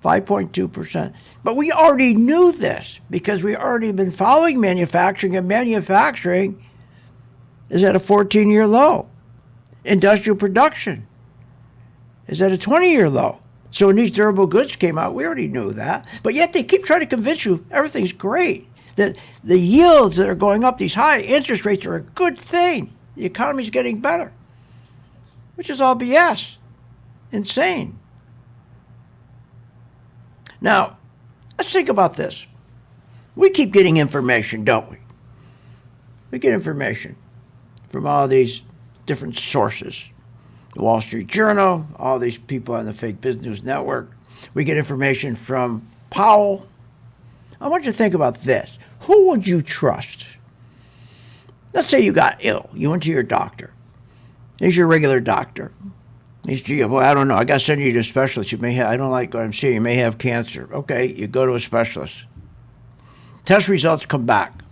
5.2%. But we already knew this because we already been following manufacturing, and manufacturing is at a 14-year low. Industrial production is at a 20-year low. So when these durable goods came out, we already knew that. But yet they keep trying to convince you everything's great. That the yields that are going up, these high interest rates are a good thing. The economy's getting better, which is all BS. Insane. Now, let's think about this. We keep getting information, don't we? We get information from all these different sources. The Wall Street Journal, all these people on the fake business news network. We get information from Powell. I want you to think about this. Who would you trust? Let's say you got ill. You went to your doctor. He's your regular doctor. He's, well, I don't know. I got to send you to a specialist. You may have, I don't like what I'm seeing. You may have cancer. Okay, you go to a specialist. Test results come back.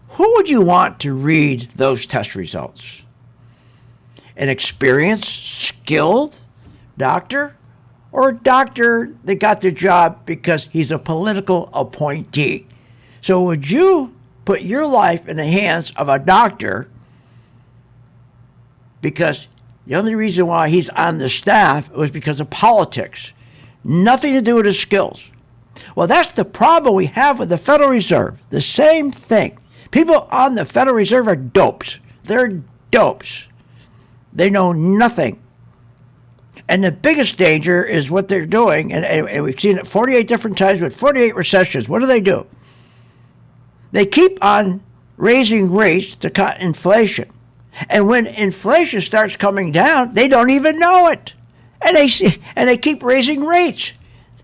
Who would you want to read those test results? An experienced, skilled doctor, or a doctor that got the job because he's a political appointee? So would you put your life in the hands of a doctor because the only reason why he's on the staff was because of politics? Nothing to do with his skills. Well, that's the problem we have with the Federal Reserve. The same thing. People on the Federal Reserve are dopes. They're dopes. They know nothing. And the biggest danger is what they're doing, and we've seen it 48 different times with 48 recessions. What do? They keep on raising rates to cut inflation. And when inflation starts coming down, they don't even know it. And they keep raising rates.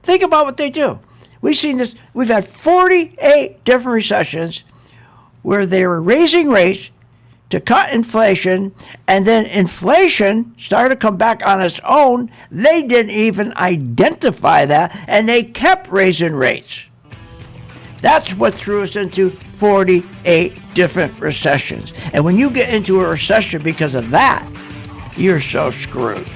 Think about what they do. We've seen this. We've had 48 different recessions where they were raising rates to cut inflation, and then inflation started to come back on its own. They didn't even identify that, and they kept raising rates. That's what threw us into 48 different recessions. And when you get into a recession because of that, you're so screwed.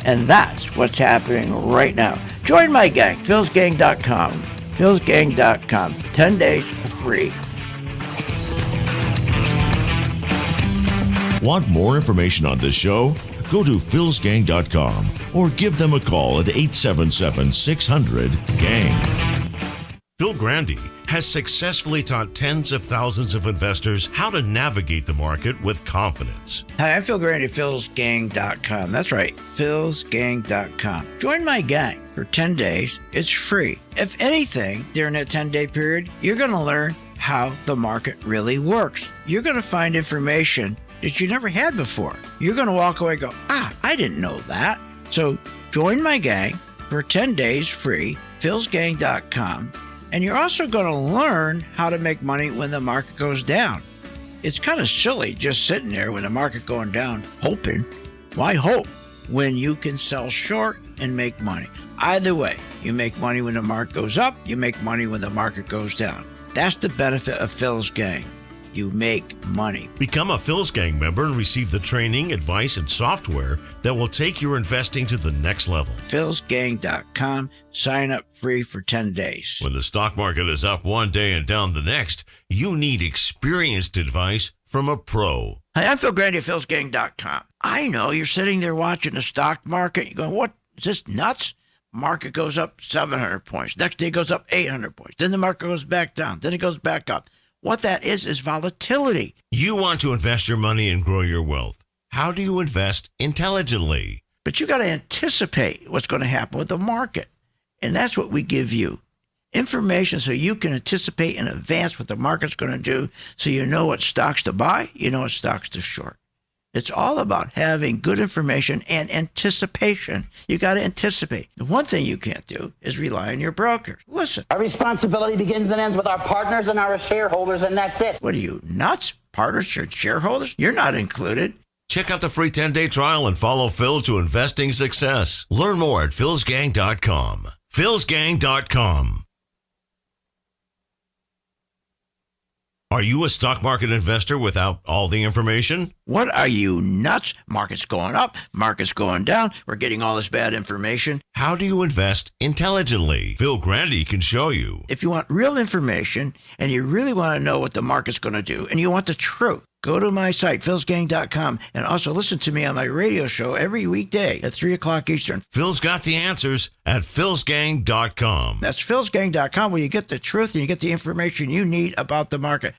And that's what's happening right now. Join my gang, philsgang.com. philsgang.com. 10 days free. Want more information on this show? Go to philsgang.com or give them a call at 877-600-GANG. Phil Grandy has successfully taught tens of thousands of investors how to navigate the market with confidence. Hi, I'm Phil Grandy, philsgang.com. That's right, philsgang.com. Join my gang for 10 days. It's free. If anything, during that 10-day period, you're going to learn how the market really works. You're going to find information that you never had before. You're going to walk away and go, I didn't know that. So join my gang for 10 days free, philsgang.com. And you're also going to learn how to make money when the market goes down. It's kind of silly just sitting there when the market going down, hoping. Why hope when you can sell short and make money? Either way, you make money when the market goes up, you make money when the market goes down. That's the benefit of Phil's Gang. You make money. Become a Phil's Gang member and receive the training, advice, and software that will take your investing to the next level. philsgang.com. Sign up free for 10 days. When the stock market is up one day and down the next, you need experienced advice from a pro. Hi, I'm Phil Grandy at philsgang.com. I know you're sitting there watching the stock market. You're going, what? Is this nuts? Market goes up 700 points. Next day it goes up 800 points. Then the market goes back down. Then it goes back up. What that is volatility. You want to invest your money and grow your wealth. How do you invest intelligently? But you got to anticipate what's going to happen with the market. And that's what we give you. Information so you can anticipate in advance what the market's going to do, so you know what stocks to buy, you know what stocks to short. It's all about having good information and anticipation. You got to anticipate. The one thing you can't do is rely on your brokers. Listen. Our responsibility begins and ends with our partners and our shareholders, and that's it. What are you, nuts? Partners and shareholders? You're not included. Check out the free 10-day trial and follow Phil to investing success. Learn more at philsgang.com. philsgang.com. Are you a stock market investor without all the information? What are you, nuts? Market's going up, market's going down. We're getting all this bad information. How do you invest intelligently? Phil Grandy can show you. If you want real information and you really want to know what the market's going to do and you want the truth, go to my site, philsgang.com, and also listen to me on my radio show every weekday at 3 o'clock Eastern. Phil's got the answers at philsgang.com. That's philsgang.com, where you get the truth and you get the information you need about the market.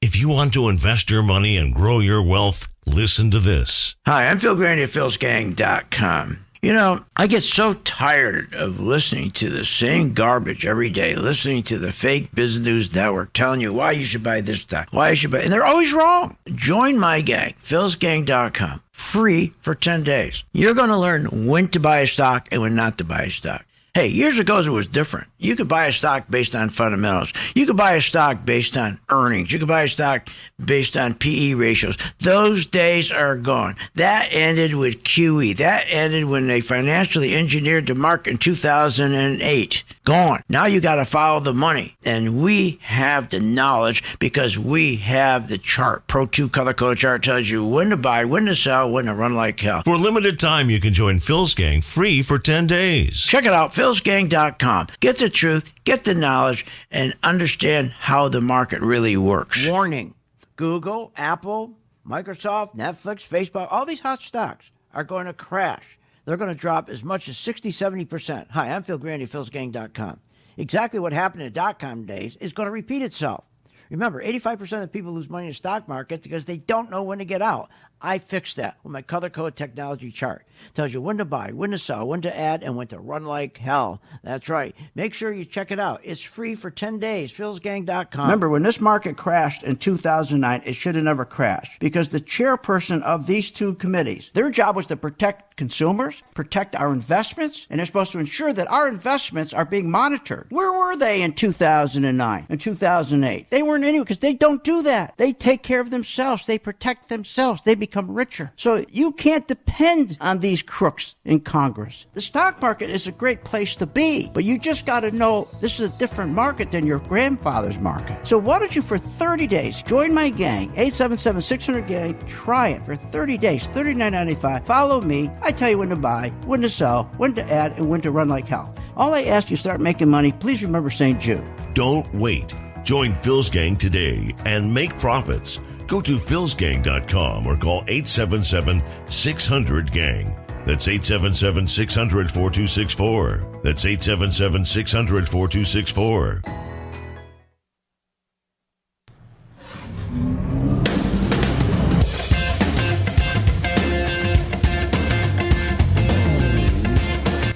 If you want to invest your money and grow your wealth, listen to this. Hi, I'm Phil Grandy at philsgang.com. You know, I get so tired of listening to the same garbage every day, listening to the fake business news network telling you why you should buy this stock, why you should buy, and they're always wrong. Join my gang, philsgang.com, free for 10 days. You're going to learn when to buy a stock and when not to buy a stock. Hey, years ago it was different. You could buy a stock based on fundamentals. You could buy a stock based on earnings. You could buy a stock based on PE ratios. Those days are gone. That ended with QE. That ended when they financially engineered the market in 2008. Gone. Now you got to follow the money. And we have the knowledge because we have the chart. Pro 2 color-coded chart tells you when to buy, when to sell, when to run like hell. For a limited time, you can join Phil's Gang free for 10 days. Check it out, philsgang.com. Get the truth, get the knowledge, and understand how the market really works. Warning, Google, Apple, Microsoft, Netflix, Facebook, all these hot stocks are going to crash. They're going to drop as much as 60, 70%. Hi, I'm Phil Grandy, philsgang.com. Exactly what happened in the dot-com days is going to repeat itself. Remember, 85% of people lose money in the stock market because they don't know when to get out. I fixed that with my color code technology chart. Tells you when to buy, when to sell, when to add, and when to run like hell. That's right. Make sure you check it out. It's free for 10 days. philsgang.com. Remember, when this market crashed in 2009, it should have never crashed because the chairperson of these two committees, their job was to protect consumers, protect our investments, and they're supposed to ensure that our investments are being monitored. Where were they in 2009 and 2008? They weren't anywhere because they don't do that. They take care of themselves. They protect themselves. They become richer. So you can't depend on these crooks in Congress. The stock market is a great place to be, but you just got to know this is a different market than your grandfather's market. So why don't you, for 30 days, join my gang, 877-600-GANG. Try it for 30 days, $39.95. Follow me. I tell you when to buy, when to sell, when to add, and when to run like hell. All I ask you, start making money. Please remember St. Jude. Don't wait. Join Phil's Gang today and make profits. Go to philsgang.com or call 877-600-GANG. That's 877-600-4264. That's 877-600-4264.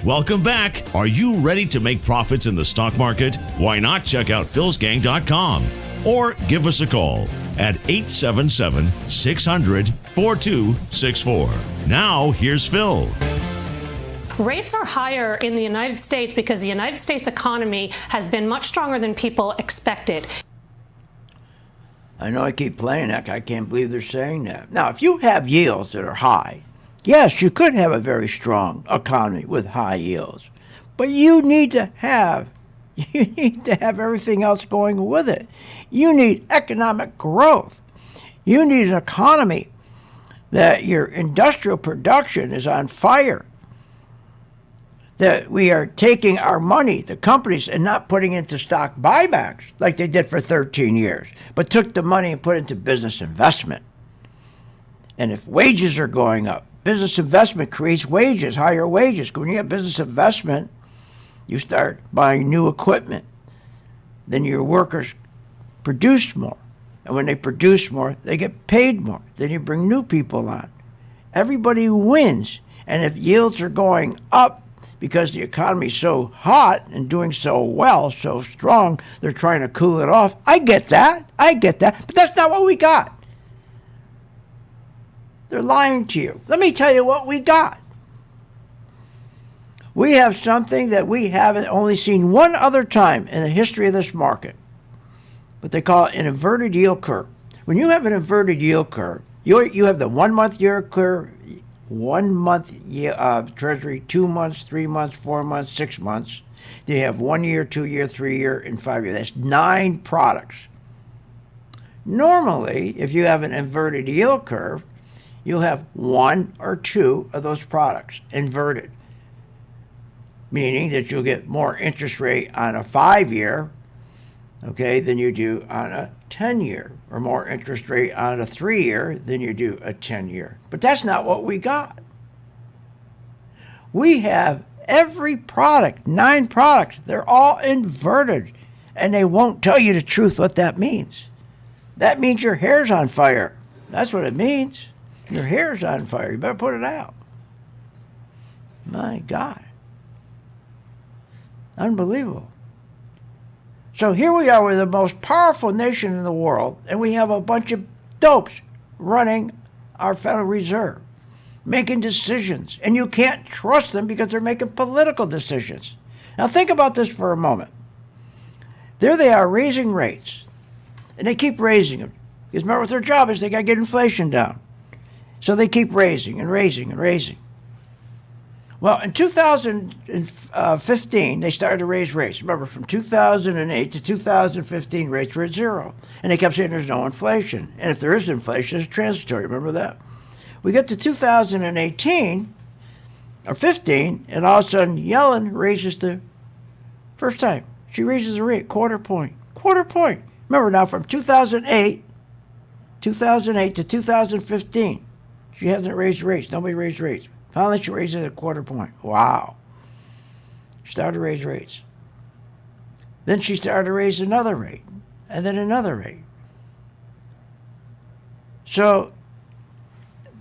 Welcome back. Are you ready to make profits in the stock market? Why not check out philsgang.com or give us a call at 877-600-4264. Now, here's Phil. Rates are higher in the United States because the United States economy has been much stronger than people expected. I know I keep playing that. I can't believe they're saying that. Now, if you have yields that are high, yes, you could have a very strong economy with high yields, but you need to have everything else going with it. You need economic growth. You need an economy that your industrial production is on fire, that we are taking our money, the companies, and not putting into stock buybacks like they did for 13 years, but took the money and put it into business investment. And if wages are going up, business investment creates wages, higher wages. When you have business investment, you start buying new equipment. Then your workers produce more. And when they produce more, they get paid more. Then you bring new people on. Everybody wins. And if yields are going up because the economy is so hot and doing so well, so strong, they're trying to cool it off. I get that. But that's not what we got. They're lying to you. Let me tell you what we got. We have something that we haven't only seen one other time in the history of this market. But they call it an inverted yield curve. When you have an inverted yield curve, you have the 1 month yield curve, 1 month treasury, 2 months, 3 months, 4 months, 6 months. Then you have 1 year, 2 year, 3 year, and 5 year. That's 9 products. Normally, if you have an inverted yield curve, you'll have one or two of those products inverted, meaning that you'll get more interest rate on a 5-year, okay, than you do on a 10-year, or more interest rate on a 3-year than you do a 10-year. But that's not what we got. We have every product, 9 products, they're all inverted, and they won't tell you the truth what that means. That means your hair's on fire. That's what it means. Your hair's on fire. You better put it out. My God. Unbelievable. So here we are, we're the most powerful nation in the world, and we have a bunch of dopes running our Federal Reserve, making decisions, and you can't trust them because they're making political decisions. Now think about this for a moment. There they are raising rates, and they keep raising them. Because remember what their job is, they got to get inflation down. So they keep raising and raising and raising. Well, in 2015, they started to raise rates. Remember, from 2008 to 2015, rates were at 0. And they kept saying there's no inflation. And if there is inflation, it's transitory. Remember that? We get to 2018, or 15, and all of a sudden, Yellen raises the first time. She raises the rate, quarter point. Quarter point. Remember now, from 2008 to 2015, she hasn't raised rates. Nobody raised rates. Finally, she raised it a quarter point. Wow. She started to raise rates. Then she started to raise another rate, and then another rate. So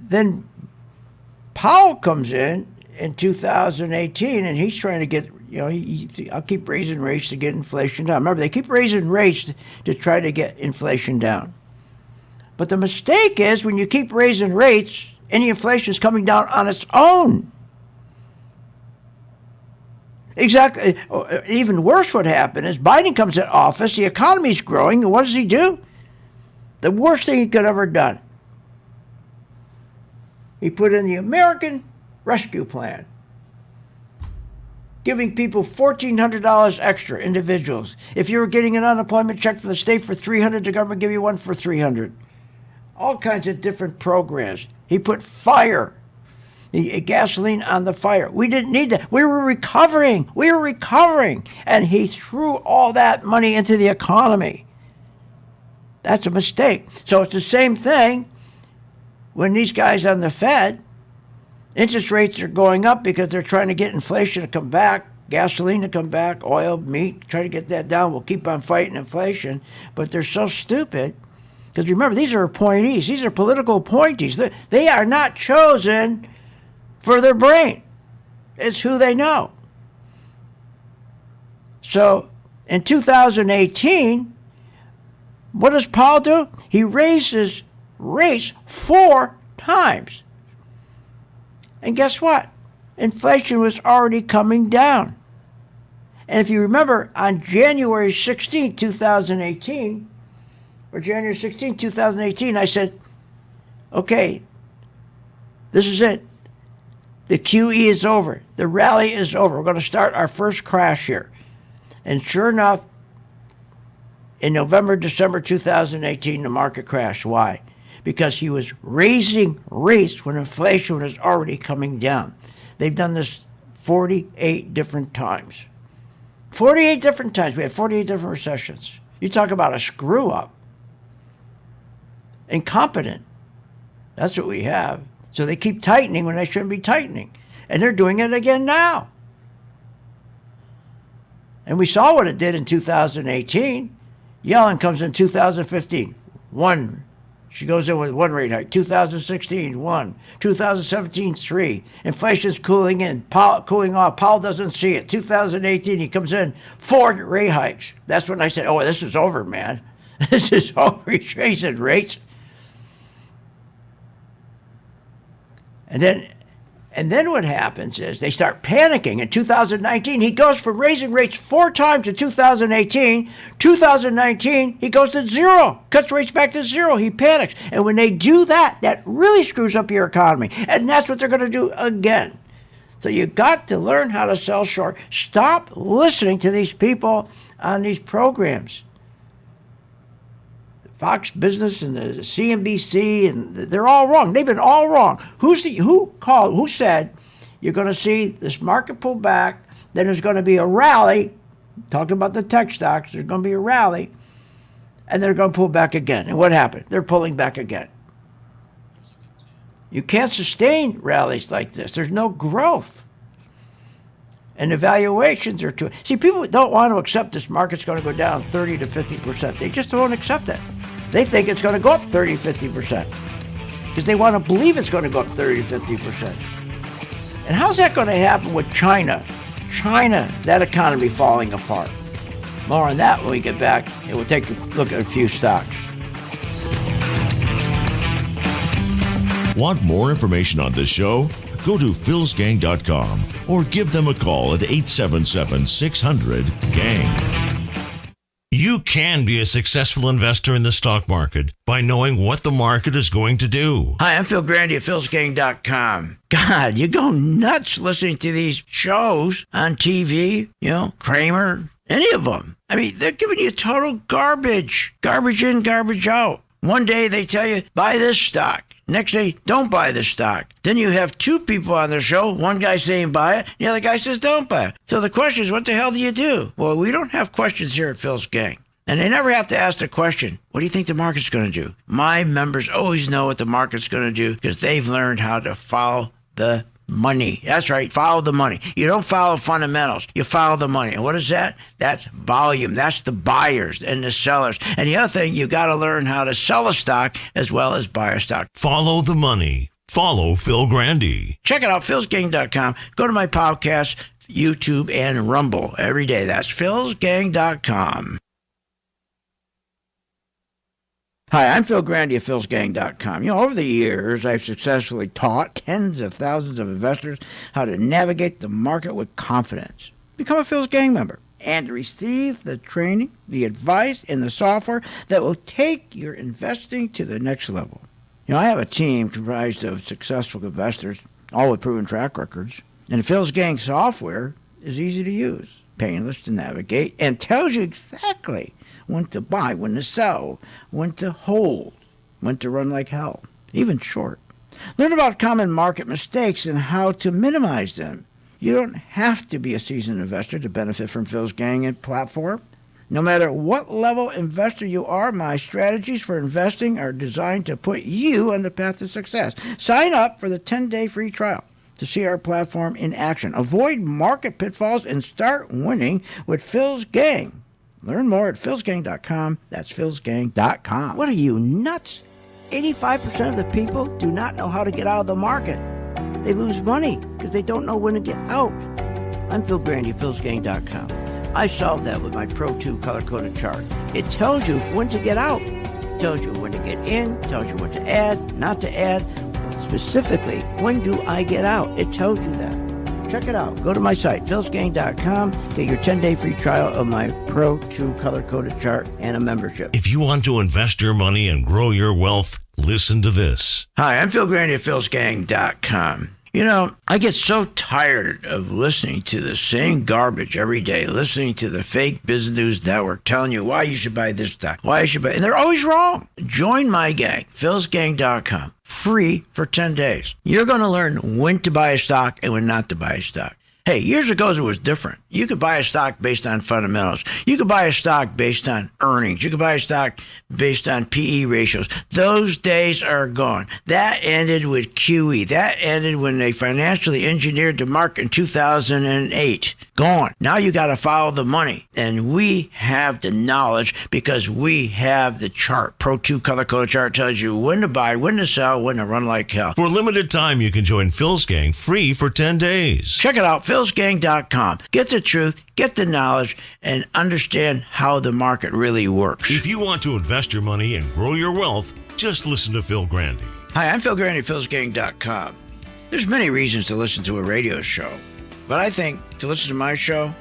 then Powell comes in 2018, and he's trying to get, I'll keep raising rates to get inflation down. Remember, they keep raising rates to try to get inflation down. But the mistake is when you keep raising rates, any inflation is coming down on its own. Exactly. Even worse, what happened is Biden comes into office, the economy's growing, and what does he do? The worst thing he could have ever done. He put in the American Rescue Plan, giving people $1,400 extra, individuals. If you were getting an unemployment check from the state for $300, the government give you one for $300. All kinds of different programs. He put gasoline on the fire. We didn't need that. We were recovering. And he threw all that money into the economy. That's a mistake. So it's the same thing when these guys on the Fed, interest rates are going up because they're trying to get inflation to come back, gasoline to come back, oil, meat, try to get that down. We'll keep on fighting inflation. But they're so stupid. Because remember, these are appointees. These are political appointees. They are not chosen for their brain. It's who they know. So in 2018, what does Powell do? He raises rates 4 times. And guess what? Inflation was already coming down. And if you remember, on January 16, 2018, or January 16, 2018, I said, okay, this is it. The QE is over. The rally is over. We're going to start our first crash here. And sure enough, in November, December 2018, the market crashed. Why? Because he was raising rates when inflation was already coming down. They've done this 48 different times. 48 different times. We had 48 different recessions. You talk about a screw up. Incompetent. That's what we have. So they keep tightening when they shouldn't be tightening. And they're doing it again now. And we saw what it did in 2018. Yellen comes in 2015. She goes in with 1 rate hike. 2016, 1. 2017, 3. Inflation's cooling in, cooling off. Powell doesn't see it. 2018, he comes in, 4 rate hikes. That's when I said, oh, this is over, man. This is over. He's raising rates. And then what happens is they start panicking. In 2019, he goes from raising rates 4 times in 2018. 2019, he goes to 0, cuts rates back to 0. He panics. And when they do that, that really screws up your economy. And that's what they're going to do again. So you got to learn how to sell short. Stop listening to these people on these programs. Fox Business and the CNBC, and they're all wrong. They've been all wrong. Who said you're going to see this market pull back, then there's going to be a rally, talking about the tech stocks, there's going to be a rally, and they're going to pull back again. And what happened? They're pulling back again. You can't sustain rallies like this. There's no growth. And the valuations are too... See, people don't want to accept this market's going to go down 30 to 50%. They just don't accept it. They think it's going to go up 30, 50%. Because they want to believe it's going to go up 30 to 50%. And how's that going to happen with China? China, that economy falling apart. More on that when we get back. And we'll take a look at a few stocks. Want more information on this show? Go to philsgang.com or give them a call at 877-600-GANG. You can be a successful investor in the stock market by knowing what the market is going to do. Hi, I'm Phil Grandy at philsgang.com. God, you go nuts listening to these shows on TV, Kramer, any of them. I mean, they're giving you total garbage. Garbage in, garbage out. One day they tell you, buy this stock. Next day, don't buy this stock. Then you have two people on the show, one guy saying buy it, the other guy says don't buy it. So the question is, what the hell do you do? Well, we don't have questions here at Phil's Gang. And they never have to ask the question, what do you think the market's going to do? My members always know what the market's going to do because they've learned how to follow the money. That's right, follow the money. You don't follow fundamentals, you follow the money. And what is that? That's volume. That's the buyers and the sellers. And the other thing, you got to learn how to sell a stock as well as buy a stock. Follow the money. Follow Phil Grandy. Check it out, philsgang.com. Go to my podcast, YouTube, and Rumble every day. That's philsgang.com. Hi, I'm Phil Grandy at philsgang.com. Over the years, I've successfully taught tens of thousands of investors how to navigate the market with confidence. Become a Phil's Gang member and receive the training, the advice, and the software that will take your investing to the next level. I have a team comprised of successful investors, all with proven track records. And the Phil's Gang software is easy to use, painless to navigate, and tells you exactly when to buy, when to sell, when to hold, when to run like hell, even short. Learn about common market mistakes and how to minimize them. You don't have to be a seasoned investor to benefit from Phil's Gang and platform. No matter what level investor you are, my strategies for investing are designed to put you on the path to success. Sign up for the 10-day free trial to see our platform in action. Avoid market pitfalls and start winning with Phil's Gang. Learn more at philsgang.com. That's philsgang.com. What are you, nuts? 85% of the people do not know how to get out of the market. They lose money because they don't know when to get out. I'm Phil Grandy at philsgang.com. I solved that with my Pro 2 color-coded chart. It tells you when to get out. It tells you when to get in, tells you what to add, not to add. Specifically, when do I get out? It tells you that. Check it out. Go to my site, philsgang.com. Get your 10-day free trial of my Pro 2 color-coded chart and a membership. If you want to invest your money and grow your wealth, listen to this. Hi, I'm Phil Grandy at philsgang.com. I get so tired of listening to the same garbage every day, listening to the fake business news network telling you why you should buy this stock, why you should buy, and they're always wrong. Join my gang, philsgang.com, free for 10 days. You're going to learn when to buy a stock and when not to buy a stock. Hey, years ago it was different. You could buy a stock based on fundamentals. You could buy a stock based on earnings. You could buy a stock based on PE ratios. Those days are gone. That ended with QE. That ended when they financially engineered the market in 2008. Gone. Now you got to follow the money. And we have the knowledge because we have the chart. Pro 2 color-coded chart tells you when to buy, when to sell, when to run like hell. For a limited time, you can join Phil's Gang free for 10 days. Check it out, philsgang.com. Get the truth, get the knowledge, and understand how the market really works. If you want to invest your money and grow your wealth, just listen to Phil Grandy. Hi, I'm Phil Grandy at philsgang.com. There's many reasons to listen to a radio show, but I think to listen to my show,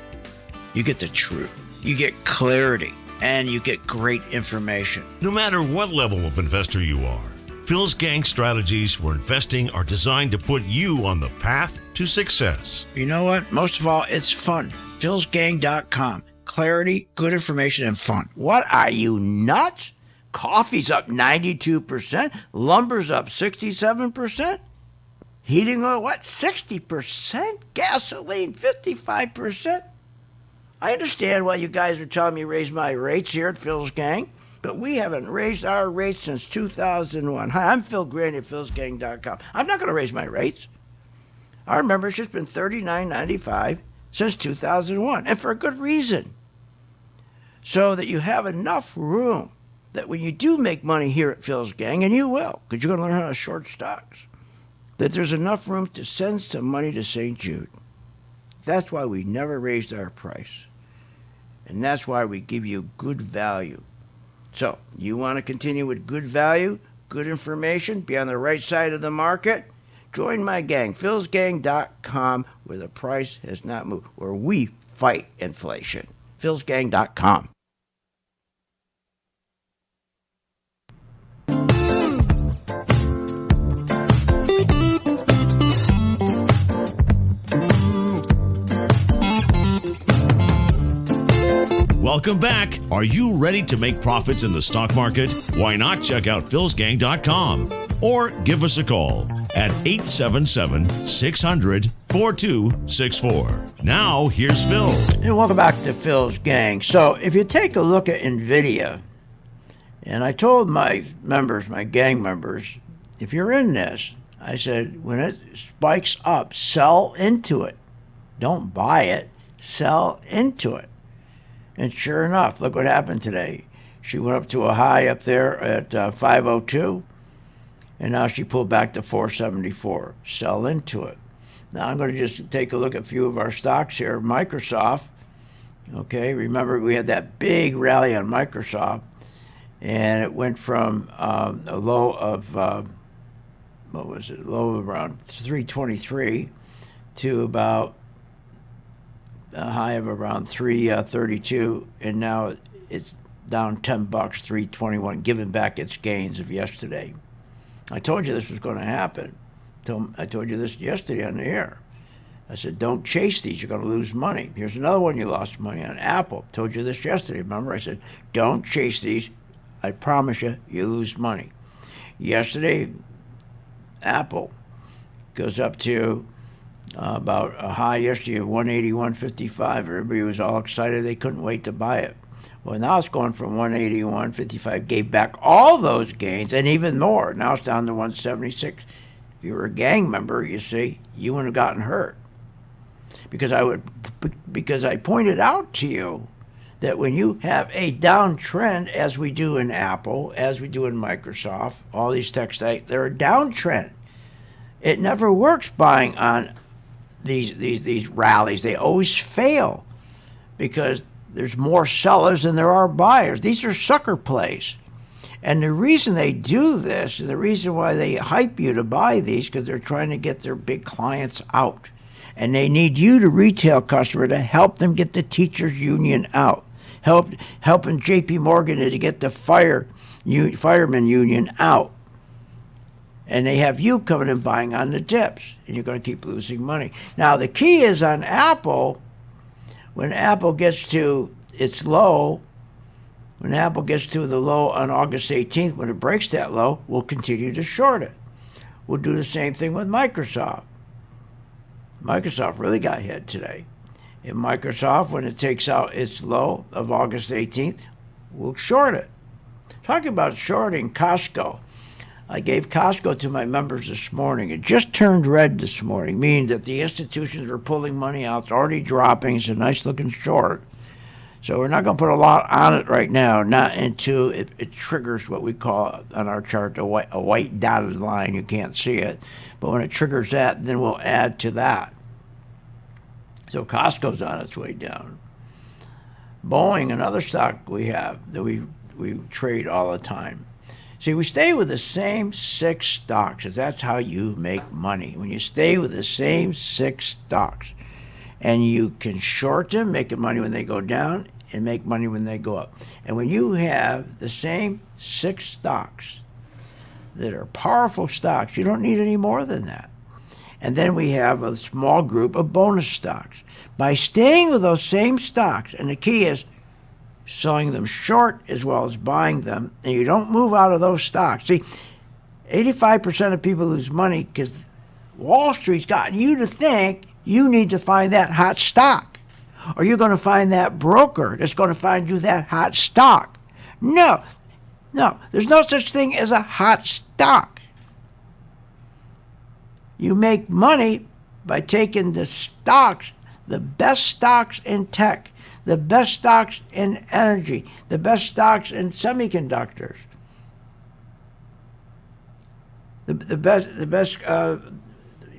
you get the truth, you get clarity, and you get great information. No matter what level of investor you are, Phil's Gang strategies for investing are designed to put you on the path to success. You know what? Most of all, it's fun. philsgang.com. Clarity, good information, and fun. What are you, nuts? Coffee's up 92%. Lumber's up 67%. Heating oil, what, 60%? Gasoline, 55%. I understand why you guys are telling me to raise my rates here at Phil's Gang, but we haven't raised our rates since 2001. Hi, I'm Phil Grandy at philsgang.com. I'm not going to raise my rates. Our membership's been $39.95 since 2001, and for a good reason. So that you have enough room that when you do make money here at Phil's Gang, and you will, because you're going to learn how to short stocks, that there's enough room to send some money to St. Jude. That's why we never raised our price. And that's why we give you good value. So, you want to continue with good value, good information, be on the right side of the market? Join my gang, philsgang.com, where the price has not moved, where we fight inflation. philsgang.com. Welcome back. Are you ready to make profits in the stock market? Why not check out philsgang.com or give us a call at 877-600-4264. Now, here's Phil. And welcome back to Phil's Gang. So, if you take a look at NVIDIA, and I told my members, my gang members, if you're in this, I said, when it spikes up, sell into it. Don't buy it, sell into it. And sure enough, look what happened today. She went up to a high up there at 502, and now she pulled back to 474. Sell into it. Now I'm going to just take a look at a few of our stocks here. Microsoft, okay, remember we had that big rally on Microsoft, and it went from a low of, low of around 323 to about a high of around 332, and now it's down $10, 321, giving back its gains of yesterday. I told you this was going to happen. I told you this yesterday on the air. I said, don't chase these. You're going to lose money. Here's another one you lost money on, Apple. Told you this yesterday. Remember, I said, don't chase these. I promise you, you lose money. Yesterday, Apple goes up to about a high yesterday of 181.55. Everybody was all excited. They couldn't wait to buy it. Well, now it's going from 181.55, gave back all those gains and even more. Now it's down to 176. If you were a gang member, you see, you wouldn't have gotten hurt. Because I pointed out to you that when you have a downtrend, as we do in Apple, as we do in Microsoft, all these tech sites, they're a downtrend. It never works buying on these rallies. They always fail because there's more sellers than there are buyers. These are sucker plays. And the reason they do this, and the reason why they hype you to buy these, because they're trying to get their big clients out. And they need you, the retail customer, to help them get the teachers union out. Helping J.P. Morgan to get the fireman union out. And they have you coming and buying on the dips, and you're going to keep losing money. Now, the key is on Apple, when Apple gets to its low, when Apple gets to the low on August 18th, when it breaks that low, we'll continue to short it. We'll do the same thing with Microsoft. Microsoft really got hit today. In Microsoft, when it takes out its low of August 18th, we'll short it. Talking about shorting Costco. I gave Costco to my members this morning. It just turned red this morning, meaning that the institutions are pulling money out. It's already dropping. It's a nice-looking short. So we're not going to put a lot on it right now, not until it triggers what we call on our chart a white dotted line. You can't see it. But when it triggers that, then we'll add to that. So Costco's on its way down. Boeing, another stock we have that we trade all the time. See, we stay with the same 6 stocks, because that's how you make money. When you stay with the same 6 stocks, and you can short them, making money when they go down, and make money when they go up. And when you have the same 6 stocks that are powerful stocks, you don't need any more than that. And then we have a small group of bonus stocks. By staying with those same stocks, and the key is selling them short as well as buying them, and you don't move out of those stocks. See, 85% of people lose money because Wall Street's gotten you to think you need to find that hot stock, or you're going to find that broker that's going to find you that hot stock. No, there's no such thing as a hot stock. You make money by taking the stocks, the best stocks in tech, the best stocks in energy, the best stocks in semiconductors, the best.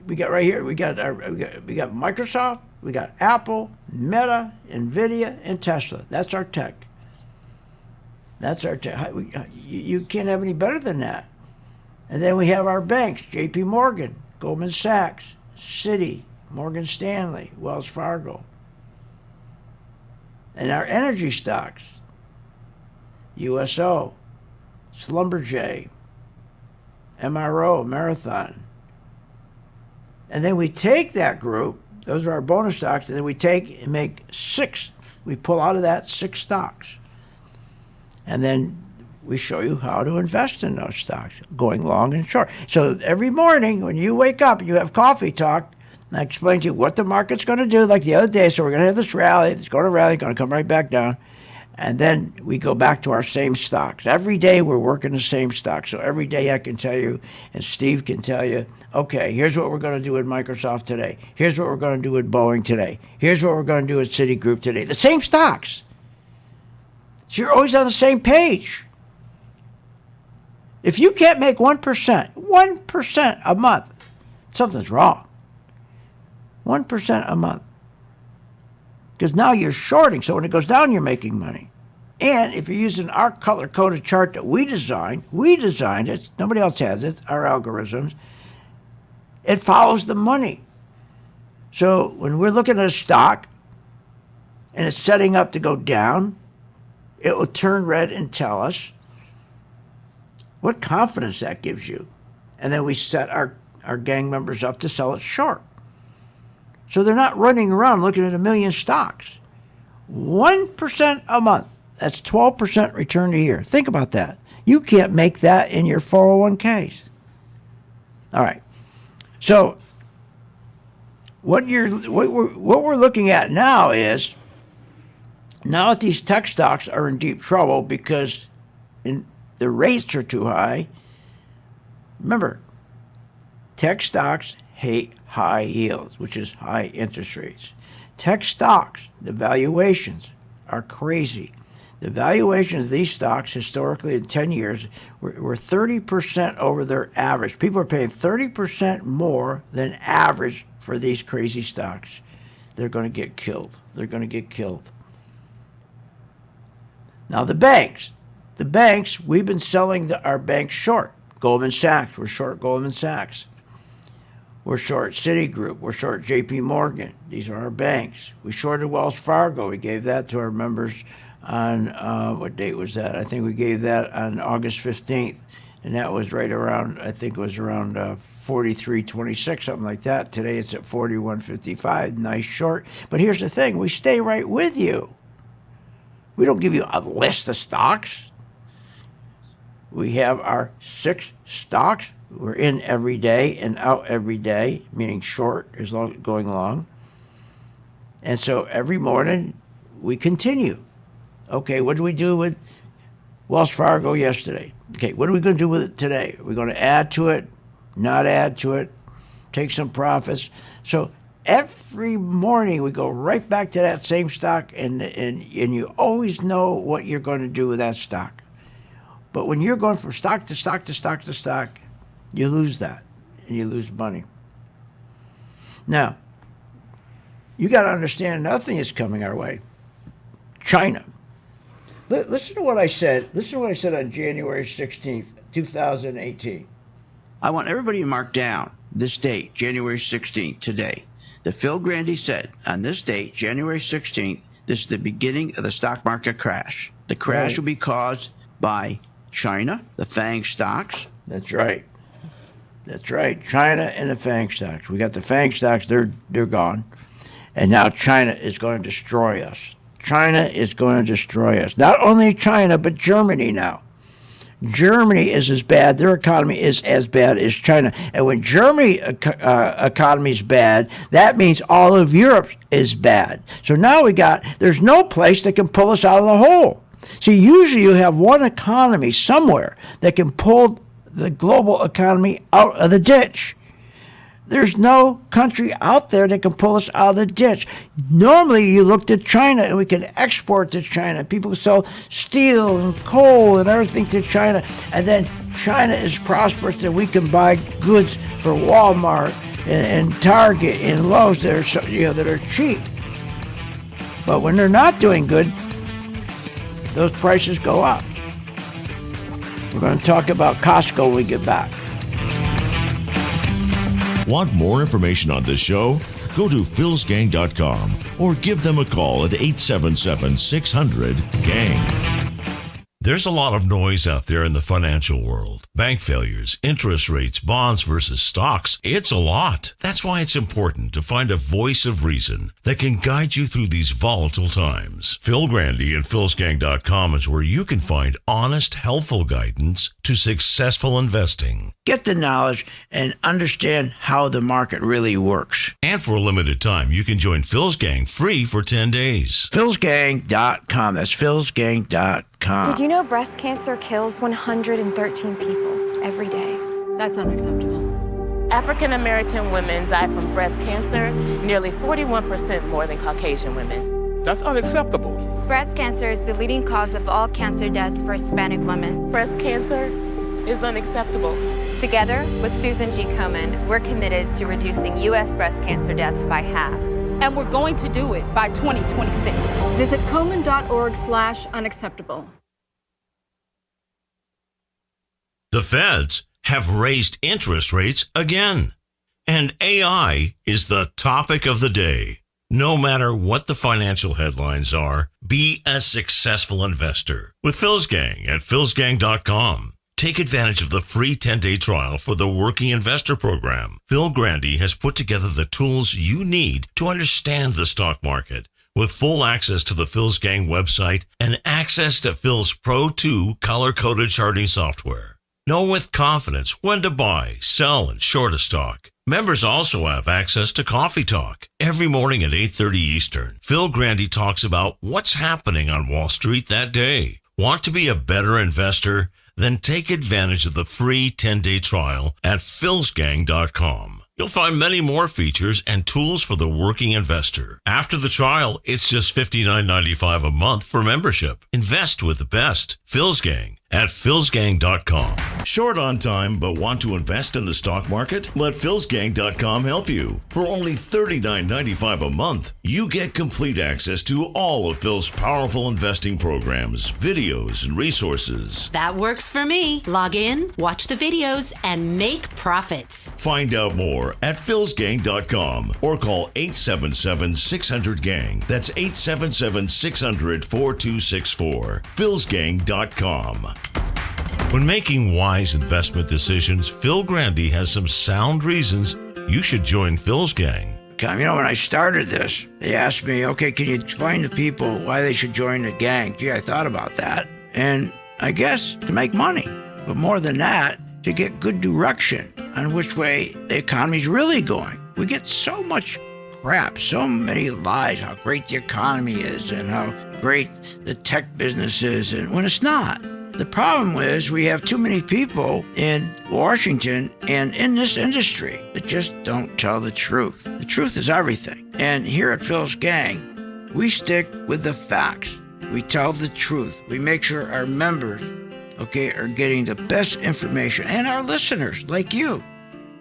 We got right here. We got Microsoft, we got Apple, Meta, Nvidia, and Tesla. That's our tech. That's our tech. You can't have any better than that. And then we have our banks: J.P. Morgan, Goldman Sachs, Citi, Morgan Stanley, Wells Fargo. And our energy stocks: USO, Schlumberger, MRO, Marathon. And then we take that group, those are our bonus stocks, and then we take and make 6. We pull out of that 6 stocks. And then we show you how to invest in those stocks, going long and short. So every morning when you wake up and you have coffee talk, I explain to you what the market's going to do, like the other day. So we're going to have this rally. It's going to rally, going to come right back down. And then we go back to our same stocks. Every day we're working the same stocks. So every day I can tell you, and Steve can tell you, okay, here's what we're going to do with Microsoft today. Here's what we're going to do with Boeing today. Here's what we're going to do with Citigroup today. The same stocks. So you're always on the same page. If you can't make 1% a month, something's wrong. 1% a month. Because now you're shorting, so when it goes down, you're making money. And if you're using our color-coded chart that we designed it, nobody else has it, our algorithms, it follows the money. So when we're looking at a stock and it's setting up to go down, it will turn red and tell us what confidence that gives you. And then we set our gang members up to sell it short. So they're not running around looking at 1 million stocks. 1% a month. That's 12% return a year. Think about that. You can't make that in your 401ks. All right. So what we're looking at now is, now that these tech stocks are in deep trouble because the rates are too high. Remember, tech stocks hate high yields, which is high interest rates. Tech stocks, the valuations are crazy. The valuations of these stocks historically in 10 years were 30% over their average. People are paying 30% more than average for these crazy stocks. They're going to get killed. They're going to get killed. Now the banks, we've been selling our banks short. Goldman Sachs, we're short Goldman Sachs. We're short Citigroup. We're short J.P. Morgan. These are our banks. We shorted Wells Fargo. We gave that to our members on, what date was that? I think we gave that on August 15th. And that was right around, I think it was around 43.26, something like that. Today it's at 41.55. Nice short. But here's the thing. We stay right with you. We don't give you a list of stocks. We have our 6 stocks. We're in every day and out every day, meaning short is going long. And so every morning we continue. Okay, what did we do with Wells Fargo yesterday? Okay, what are we going to do with it today? Are we going to add to it, not add to it, take some profits? So every morning we go right back to that same stock, and you always know what you're going to do with that stock. But when you're going from stock to stock to stock to stock, you lose that, and you lose money. Now, you got to understand another thing is coming our way. China. Listen to what I said. Listen to what I said on January 16th, 2018. I want everybody to mark down this date, January 16th, today. That Phil Grandy said, on this date, January 16th, this is the beginning of the stock market crash. The crash will be caused by China, the FANG stocks. That's right. That's right. China and the FANG stocks. We got the FANG stocks, they're gone. And now China is going to destroy us. China is going to destroy us. Not only China, but Germany now. Germany is as bad. Their economy is as bad as China. And when Germany economy is bad, that means all of Europe is bad. So now there's no place that can pull us out of the hole. See, usually you have one economy somewhere that can pull the global economy out of the ditch. There's no country out there that can pull us out of the ditch. Normally, you look to China, and we can export to China. People sell steel and coal and everything to China, and then China is prosperous, and we can buy goods for Walmart and Target and Lowe's that are cheap. But when they're not doing good, those prices go up. We're going to talk about Costco when we get back. Want more information on this show? Go to philsgang.com or give them a call at 877-600-GANG. There's a lot of noise out there in the financial world. Bank failures, interest rates, bonds versus stocks. It's a lot. That's why it's important to find a voice of reason that can guide you through these volatile times. Phil Grandy and philsgang.com is where you can find honest, helpful guidance to successful investing. Get the knowledge and understand how the market really works. And for a limited time, you can join Phil's Gang free for 10 days. philsgang.com. That's philsgang.com. Did you know breast cancer kills 113 people every day? That's unacceptable. African American women die from breast cancer nearly 41% more than Caucasian women. That's unacceptable. Breast cancer is the leading cause of all cancer deaths for Hispanic women. Breast cancer is unacceptable. Together with Susan G. Komen, we're committed to reducing U.S. breast cancer deaths by half. And we're going to do it by 2026. Visit Komen.org/unacceptable. The feds have raised interest rates again. And AI is the topic of the day. No matter what the financial headlines are, be a successful investor with Phil's Gang at philsgang.com. Take advantage of the free 10-day trial for the Working Investor Program. Phil Grandy has put together the tools you need to understand the stock market with full access to the Phil's Gang website and access to Phil's Pro 2 color-coded charting software. Know with confidence when to buy, sell, and short a stock. Members also have access to Coffee Talk. Every morning at 8:30 Eastern, Phil Grandy talks about what's happening on Wall Street that day. Want to be a better investor? Then take advantage of the free 10-day trial at philsgang.com. You'll find many more features and tools for the working investor. After the trial, it's just $59.95 a month for membership. Invest with the best. Phil's Gang at philsgang.com. Short on time but want to invest in the stock market? Let philsgang.com help you. For only $39.95 a month, you get complete access to all of Phil's powerful investing programs, videos, and resources. That works for me. Log in, watch the videos, and make profits. Find out more at philsgang.com or call 877-600-GANG. That's 877-600-4264. philsgang.com. When making wise investment decisions, Phil Grandy has some sound reasons you should join Phil's Gang. When I started this, they asked me, okay, can you explain to people why they should join the gang? Gee, I thought about that. And I guess to make money. But more than that, to get good direction on which way the economy's really going. We get so much crap, so many lies, how great the economy is and how great the tech business is, and when it's not. The problem is we have too many people in Washington and in this industry that just don't tell the truth. The truth is everything. And here at Phil's Gang, we stick with the facts. We tell the truth. We make sure our members, are getting the best information, and our listeners, like you.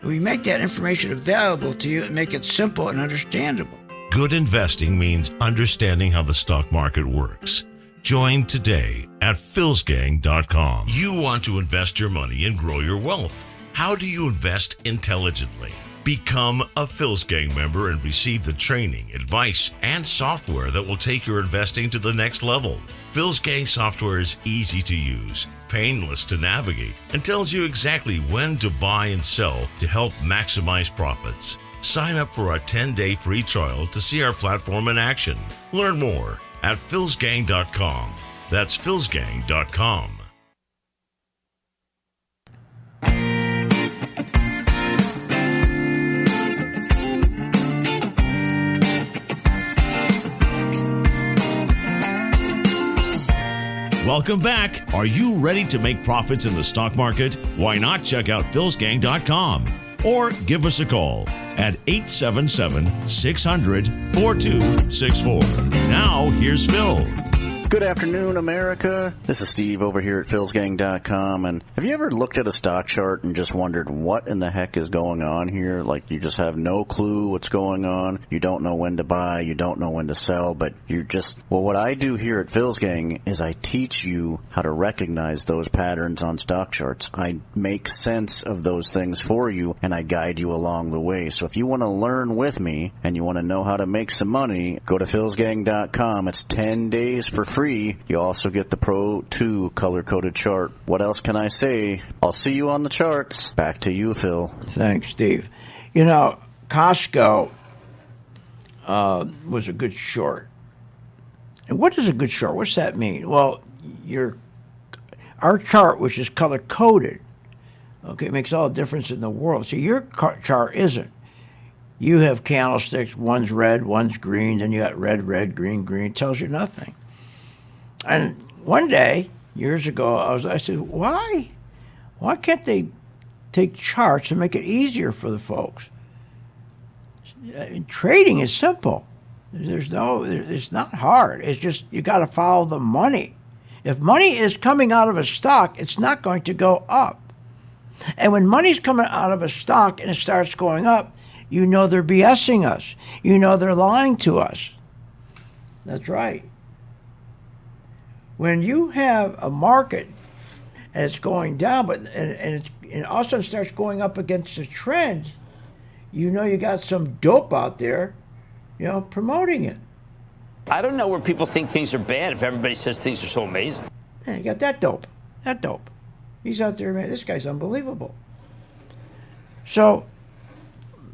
We make that information available to you and make it simple and understandable. Good investing means understanding how the stock market works. Join today at philsgang.com. You want to invest your money and grow your wealth. How do you invest intelligently? Become a Phil's Gang member and receive the training, advice, and software that will take your investing to the next level. Phil's Gang software is easy to use, painless to navigate, and tells you exactly when to buy and sell to help maximize profits. Sign up for a 10-day free trial to see our platform in action. Learn more at philsgang.com. That's philsgang.com. Welcome back. Are you ready to make profits in the stock market? Why not check out philsgang.com or give us a call at 877-600-4264. Now, here's Phil. Good afternoon, America. This is Steve over here at philsgang.com. And have you ever looked at a stock chart and just wondered what in the heck is going on here? Like, you just have no clue what's going on. You don't know when to buy. You don't know when to sell. But you just, well, what I do here at Philsgang is I teach you how to recognize those patterns on stock charts. I make sense of those things for you, and I guide you along the way. So if you want to learn with me and you want to know how to make some money, go to philsgang.com. It's 10 days for free. You also get the Pro 2 color-coded chart. What else can I say? I'll see you on the charts. Back to you, Phil. Thanks, Steve. You know, Costco was a good short. And what is a good short? What's that mean? Well, our chart, which is color-coded, okay, makes all the difference in the world. So your chart isn't. You have candlesticks, one's red, one's green, then you got red, red, green, green. It tells you nothing. And one day, years ago, I said, why can't they take charts and make it easier for the folks? Trading is simple. It's not hard. It's just you got to follow the money. If money is coming out of a stock, it's not going to go up. And when money's coming out of a stock and it starts going up, you know they're BSing us. You know they're lying to us. That's right. When you have a market and it's going down, and all of a sudden starts going up against the trend, you know you got some dope out there, promoting it. I don't know where people think things are bad if everybody says things are so amazing. Yeah, you got that dope. He's out there, man, this guy's unbelievable. So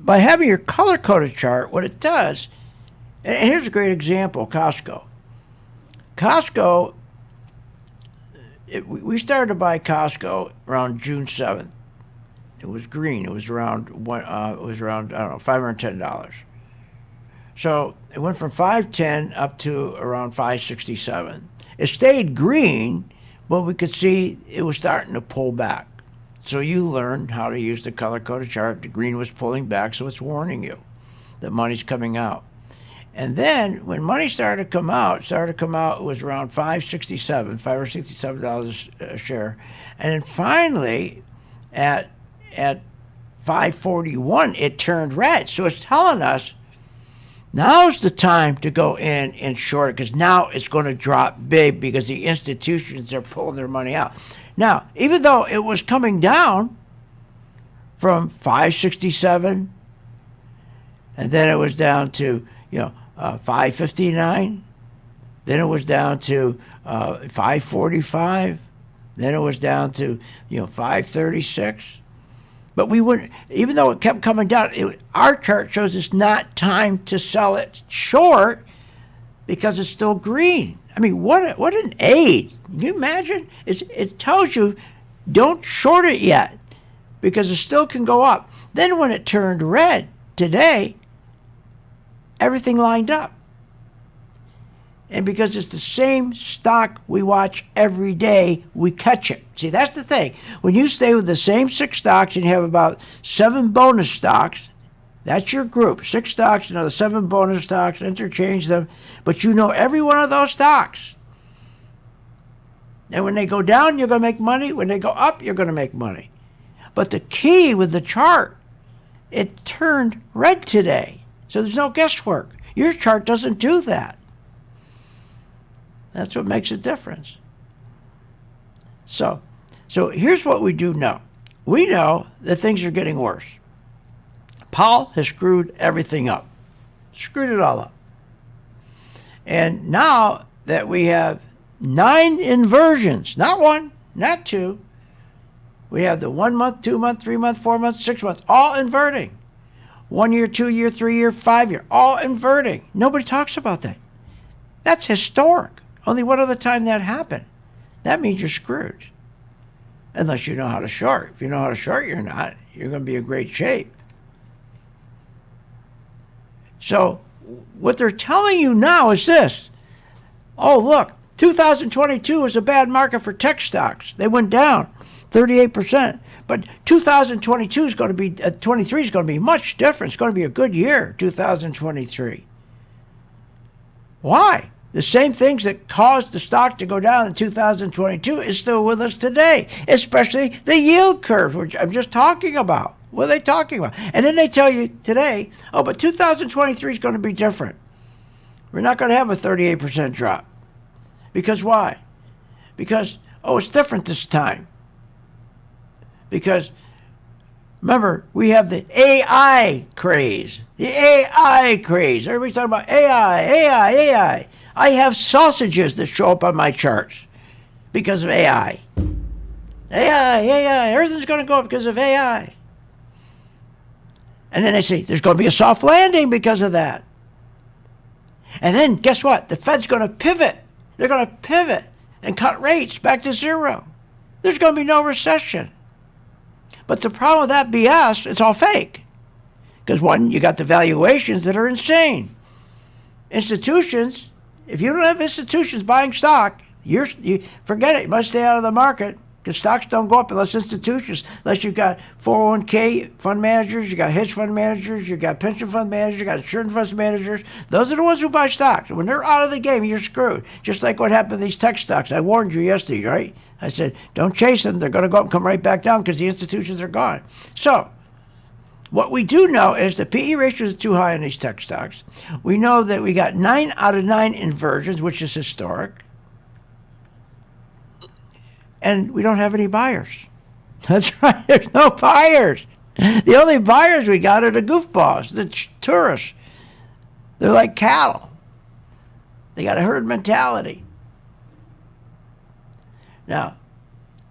by having your color-coded chart, what it does, and here's a great example, Costco. We started to buy Costco around June 7th. It was green. It was around $510. So it went from $510 up to around $567. It stayed green, but we could see it was starting to pull back. So you learned how to use the color-coded chart. The green was pulling back, so it's warning you that money's coming out. And then when money started to come out, it was around $567 a share. And then finally, at $541, it turned red. So it's telling us now's the time to go in and short it, because now it's going to drop big because the institutions are pulling their money out. Now, even though it was coming down from $567, and then it was down to, $559, then it was down to $545, then it was down to $536. But we wouldn't, even though it kept coming down, our chart shows it's not time to sell it short because it's still green. I mean, what an aid. Can you imagine? It tells you don't short it yet because it still can go up. Then when it turned red today, everything lined up. And because it's the same stock we watch every day, we catch it. See, that's the thing. When you stay with the same 6 stocks and you have about 7 bonus stocks, that's your group. 6 stocks, another 7 bonus stocks, interchange them. But you know every one of those stocks. And when they go down, you're going to make money. When they go up, you're going to make money. But the key with the chart, it turned red today. So there's no guesswork. Your chart doesn't do that. That's what makes a difference. So here's what we do know. We know that things are getting worse. Powell has screwed everything up. Screwed it all up. And now that we have 9 inversions, not 1, not 2, we have the 1 month, 2 month, 3 month, 4 months, 6 months, all inverting. 1 year, 2 year, 3 year, 5 year, all inverting. Nobody talks about that. That's historic. Only one other time that happened. That means you're screwed. Unless you know how to short. If you know how to short, you're not. You're going to be in great shape. So what they're telling you now is this. Oh, look, 2022 was a bad market for tech stocks. They went down 38%. But 2022 is going to be, 23 is going to be much different. It's going to be a good year, 2023. Why? The same things that caused the stock to go down in 2022 is still with us today, especially the yield curve, which I'm just talking about. What are they talking about? And then they tell you today, oh, but 2023 is going to be different. We're not going to have a 38% drop. Because why? Because, oh, it's different this time. Because, remember, we have the AI craze. The AI craze. Everybody's talking about AI. I have sausages that show up on my charts because of AI. AI. Everything's going to go up because of AI. And then they say, there's going to be a soft landing because of that. And then, guess what? The Fed's going to pivot. They're going to pivot and cut rates back to zero. There's going to be no recession. But the problem with that BS, it's all fake. Because one, you got the valuations that are insane. Institutions, if you don't have institutions buying stock, you forget it. You must stay out of the market because stocks don't go up unless unless you've got 401k fund managers, you got hedge fund managers, you got pension fund managers, you got insurance fund managers. Those are the ones who buy stocks. When they're out of the game, you're screwed. Just like what happened to these tech stocks. I warned you yesterday, right? I said, don't chase them. They're going to go up and come right back down because the institutions are gone. So what we do know is the PE ratios are too high on these tech stocks. We know that we got 9 out of 9 inversions, which is historic. And we don't have any buyers. That's right. There's no buyers. The only buyers we got are the goofballs, the tourists. They're like cattle. They got a herd mentality. Now,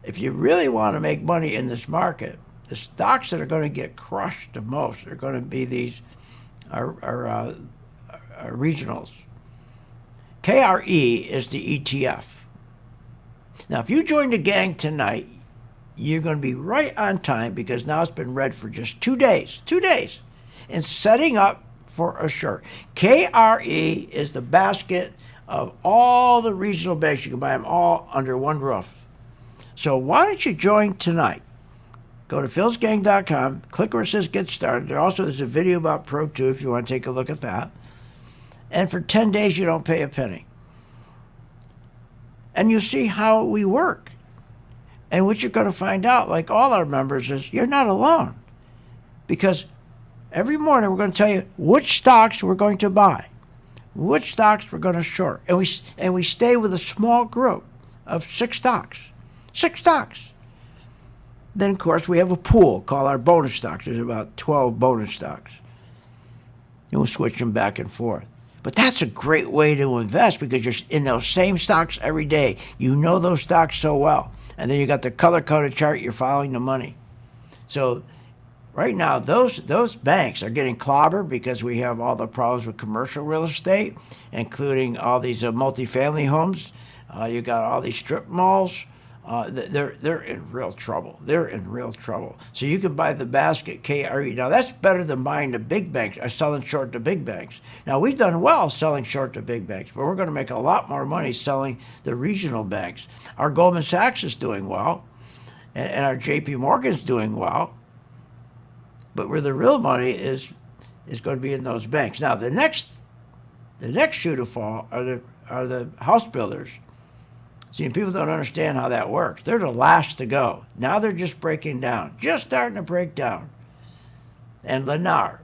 if you really want to make money in this market, the stocks that are going to get crushed the most are going to be these regionals. KRE is the ETF. Now, if you join the gang tonight, you're going to be right on time because now it's been read for just 2 days. 2 days. And setting up for a short. KRE is the basket of all the regional banks. You can buy them all under one roof. So why don't you join tonight? Go to philsgang.com, click where it says Get Started. There's a video about Pro 2 if you want to take a look at that. And for 10 days, you don't pay a penny. And you see how we work. And what you're going to find out, like all our members, is you're not alone. Because every morning we're going to tell you which stocks we're going to buy, which stocks we're going to short. And we stay with a small group of 6 stocks. 6 stocks. Then, of course, we have a pool called our bonus stocks. There's about 12 bonus stocks. And we'll switch them back and forth. But that's a great way to invest because you're in those same stocks every day. You know those stocks so well. And then you got the color-coded chart. You're following the money. So right now, those banks are getting clobbered because we have all the problems with commercial real estate, including all these multifamily homes. You got all these strip malls. They're in real trouble. They're in real trouble. So you can buy the basket KRE. Now that's better than buying the big banks or selling short to big banks. Now we've done well selling short to big banks, but we're going to make a lot more money selling the regional banks. Our Goldman Sachs is doing well, and our JP Morgan's doing well. But where the real money is going to be in those banks. Now the next shoe to fall are the house builders. See, people don't understand how that works. They're the last to go. Now they're just breaking down, just starting to break down. And Lennar.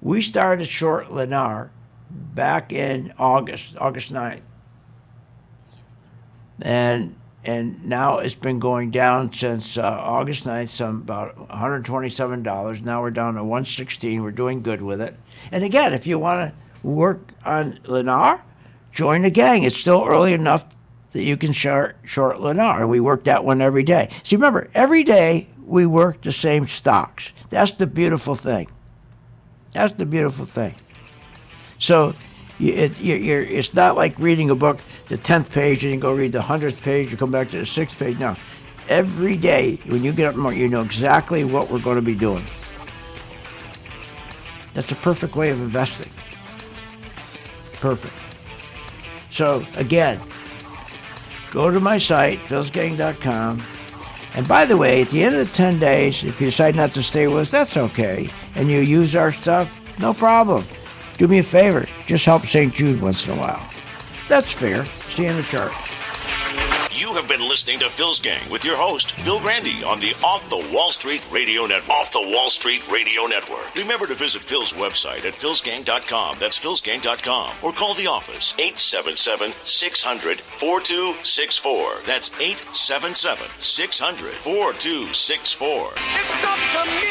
We started short Lennar back in August 9th. And now it's been going down since August 9th, some about $127. Now we're down to $116. We're doing good with it. And again, if you want to work on Lennar, join the gang. It's still early enough that you can short Lennar. And we work that one every day. See, remember, every day we work the same stocks. That's the beautiful thing. That's the beautiful thing. So It's not like reading a book, the 10th page, and you go read the 100th page, you come back to the 6th page. No. Every day, when you get up in the morning, you know exactly what we're going to be doing. That's a perfect way of investing. Perfect. So, again, go to my site, philsgang.com. And by the way, at the end of the 10 days, if you decide not to stay with us, that's okay. And you use our stuff, no problem. Do me a favor, just help St. Jude once in a while. That's fair. See you in the chart. You have been listening to Phil's Gang with your host, Phil Grandy, on the Off the Wall Street Radio Network. Off the Wall Street Radio Network. Remember to visit Phil's website at philsgang.com. That's philsgang.com. Or call the office, 877-600-4264. That's 877-600-4264. It's up to me.